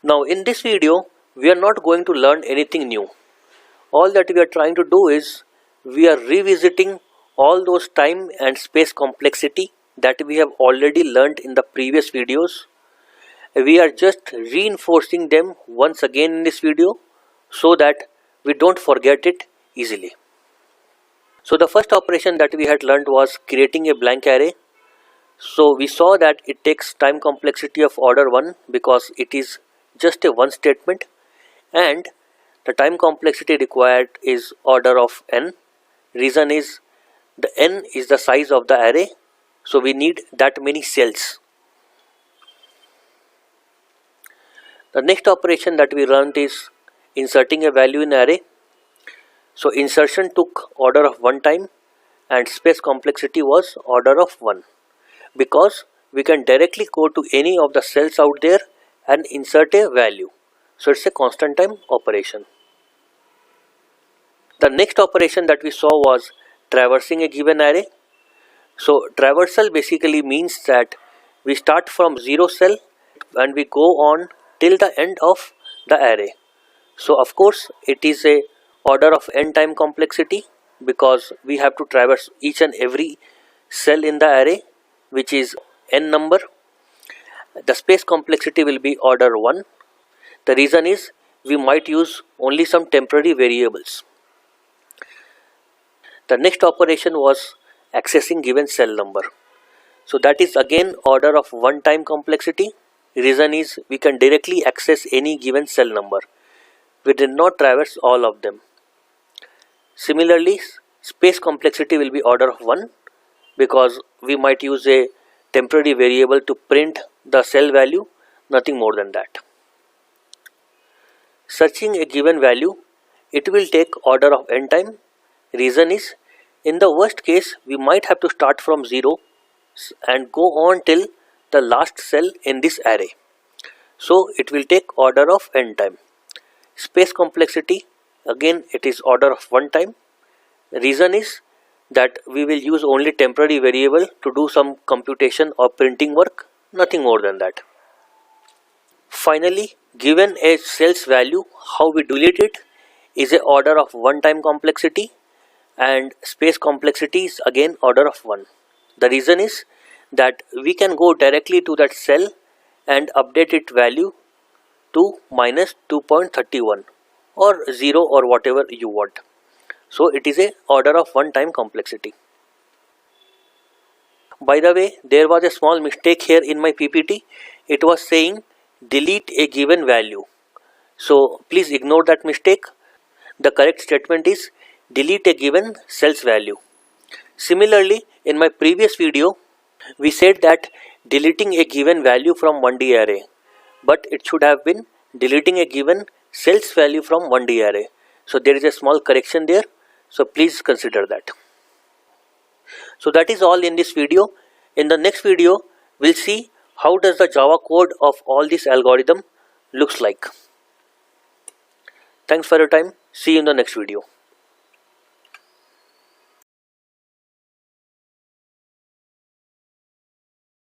Now in this video, we are not going to learn anything new. All that we are trying to do is, we are revisiting all those time and space complexity that we have already learned in the previous videos. We are just reinforcing them once again in this video so that we don't forget it easily. So the first operation that we had learned was creating a blank array. So we saw that it takes time complexity of order 1 because it is just a one statement, and the time complexity required is order of n. Reason is the n is the size of the array, so we need that many cells. The next operation that we learned is inserting a value in array. So insertion took order of 1 time and space complexity was order of 1, because we can directly go to any of the cells out there and insert a value. So it's a constant time operation. The next operation that we saw was traversing a given array. So traversal basically means that we start from 0 cell and we go on till the end of the array. So of course it is a order of n time complexity because we have to traverse each and every cell in the array, which is n number. The space complexity will be order 1. The reason is we might use only some temporary variables. The next operation was accessing given cell number. So that is again order of 1 time complexity. Reason is we can directly access any given cell number. We did not traverse all of them. Similarly, space complexity will be order of 1 because we might use a temporary variable to print the cell value, nothing more than that. Searching a given value, it will take order of n time. Reason is, in the worst case, we might have to start from 0 and go on till the last cell in this array. So it will take order of n time. Space complexity, again it is order of 1 time. Reason is that we will use only temporary variable to do some computation or printing work, nothing more than that. Finally, given a cell's value, how we delete it is a order of 1 time complexity, and space complexity is again order of 1. The reason is that we can go directly to that cell and update its value to minus 2.31 or 0 or whatever you want. So it is a order of 1 time complexity. By the way, there was a small mistake here in my PPT. It was saying delete a given value. So please ignore that mistake. The correct statement is delete a given cell's value. Similarly, in my previous video, we said that deleting a given value from 1D array, but it should have been deleting a given cell's value from 1D array. So there is a small correction there. So please consider that. So that is all in this video. In the next video, we'll see how does the Java code of all this algorithm looks like. Thanks for your time. See you in the next video.